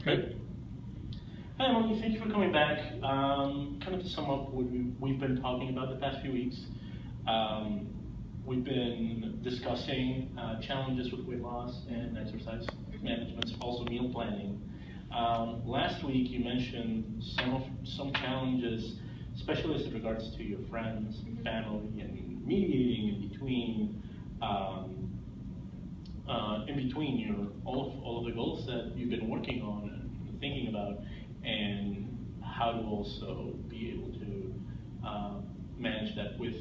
Great. Hi, Emily. Thank you for coming back. Kind of to sum up what we've been talking about the past few weeks. Um, we've been discussing challenges with weight loss and exercise management, also meal planning. Last week, you mentioned some challenges, especially as it regards to your friends, family, and mediating in between your all of the goals that you've been working on and thinking about, and how to also be able to manage that with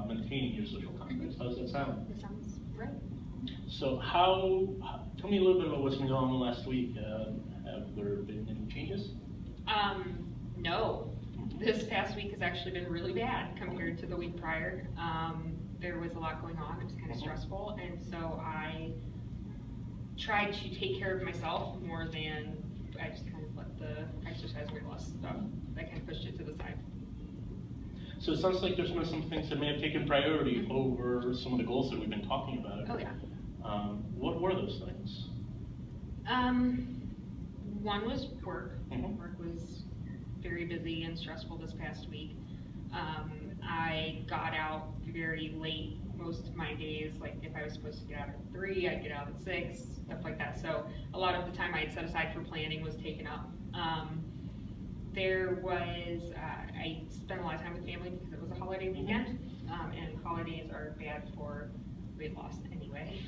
maintaining your social context. How does that sound? That sounds right. So tell me a little bit about what's been going on last week. Have there been any changes? No. This past week has actually been really bad compared to the week prior. There was a lot going on. It was kind of stressful, and so I tried to take care of myself more than I just kind of let the exercise weight loss stuff. I kind of pushed it to the side. So it sounds like there's been some things that may have taken priority over some of the goals that we've been talking about. Oh yeah. What were those things? One was work. Mhm. Work was very busy and stressful this past week. I got out very late most of my days. Like if I was supposed to get out at 3, I'd get out at 6, stuff like that. So a lot of the time I had set aside for planning was taken up. I spent a lot of time with family because it was a holiday weekend, and holidays are bad for weight loss anyway,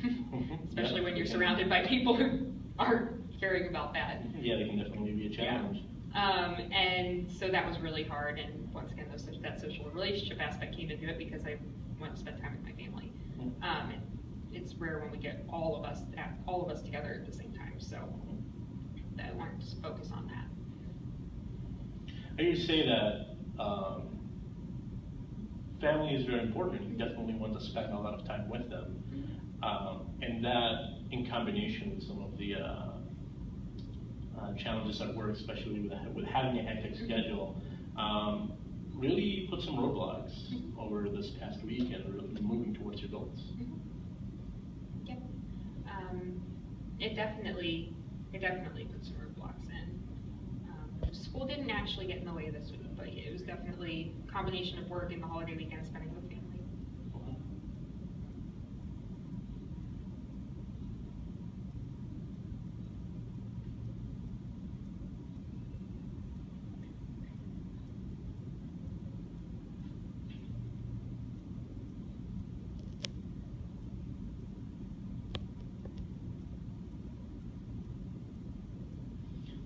especially when you're surrounded by people who aren't caring about that. Yeah, they can definitely be a challenge. And so that was really hard, and once again, that social relationship aspect came into it because I wanted to spend time with my family. And it's rare when we get all of us together at the same time, so I wanted to focus on that. I used to say that family is very important. You definitely want to spend a lot of time with them. And that, in combination with some of the challenges at work, especially with having a hectic schedule, really put some roadblocks over this past week and really moving towards your goals. Yep. It definitely put some roadblocks in. School didn't actually get in the way this week, but it was definitely a combination of work and the holiday weekend spending with family.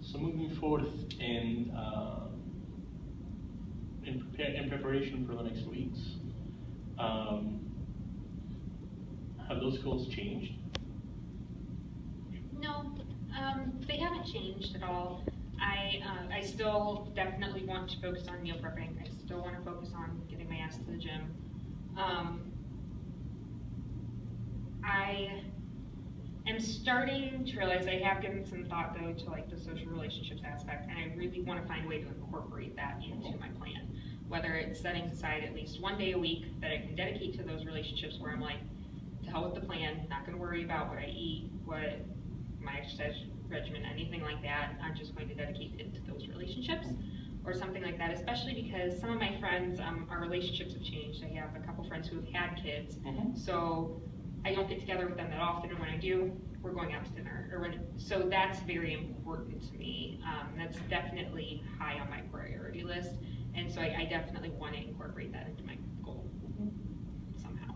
So moving forward in preparation for the next weeks, have those goals changed? No, they haven't changed at all. I still definitely want to focus on meal prepping. I still want to focus on getting my ass to the gym. I am starting to realize I have given some thought though to like the social relationships aspect, and I really want to find a way to incorporate that into my plan. Whether it's setting aside at least one day a week that I can dedicate to those relationships where I'm like, to hell with the plan, not going to worry about what I eat, what my exercise regimen, anything like that. I'm just going to dedicate it to those relationships or something like that, especially because some of my friends, our relationships have changed. I have a couple friends who have had kids, so I don't get together with them that often, and when I do, we're going out to dinner. So that's very important to me. That's definitely high on my priority list, and so I definitely want to incorporate that into my goal somehow.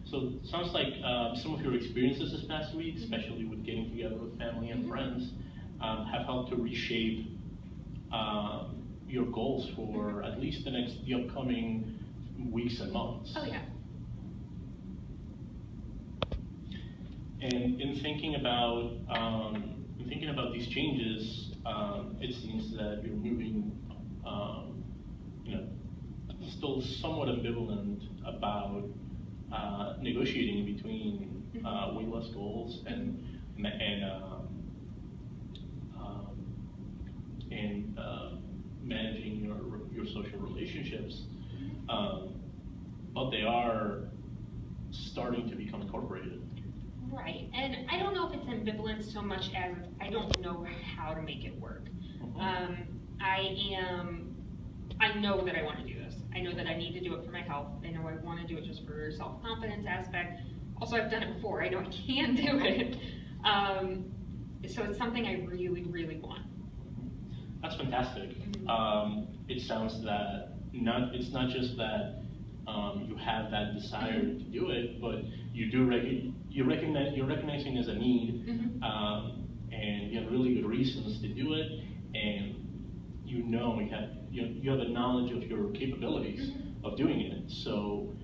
So it sounds like some of your experiences this past week, especially with getting together with family and friends, have helped to reshape your goals for at least the upcoming weeks and months. Oh yeah. And in thinking about these changes, it seems that you're moving, still somewhat ambivalent about negotiating between weight loss goals and managing your social relationships, but they are starting to become incorporated. Right, and I don't know if it's ambivalent ambivalence so much as I don't know how to make it work. I know that I want to do this. I know that I need to do it for my health. I know I want to do it just for self-confidence aspect. Also, I've done it before. I know I can do it. So it's something I really, really want. That's fantastic. It sounds that it's not just that you have that desire to do it, but you're recognizing as a need, and you have really good reasons to do it, and you have a knowledge of your capabilities of doing it. So,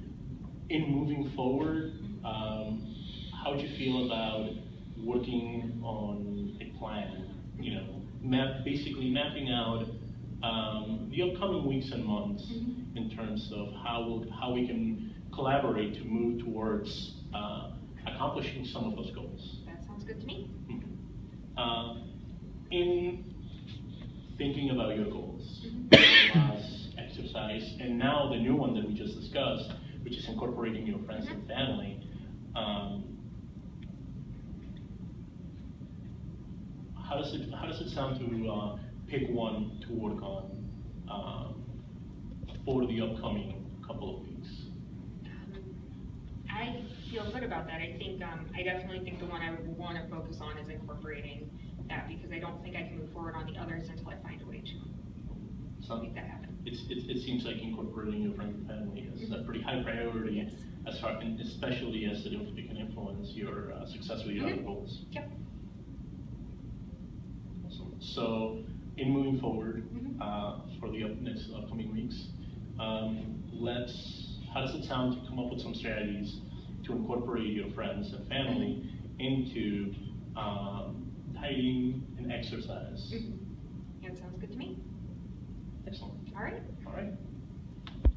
in moving forward, how do you feel about working on a plan? Basically mapping out the upcoming weeks and months in terms of how we can collaborate to move towards accomplishing some of those goals. That sounds good to me. In thinking about your goals, exercise, and now the new one that we just discussed, which is incorporating your friends and family, how does it sound to pick one to work on for the upcoming couple of weeks? I feel good about that. I definitely think the one I would want to focus on is incorporating that, because I don't think I can move forward on the others until I find a way to make that happen. It seems like incorporating your friends and family is a pretty high priority, especially as it can influence your success with your other goals. Yep. Awesome. So, in moving forward for the next upcoming weeks, how does it sound to come up with some strategies to incorporate your friends and family into dieting and exercise? That sounds good to me. Excellent. All right. All right.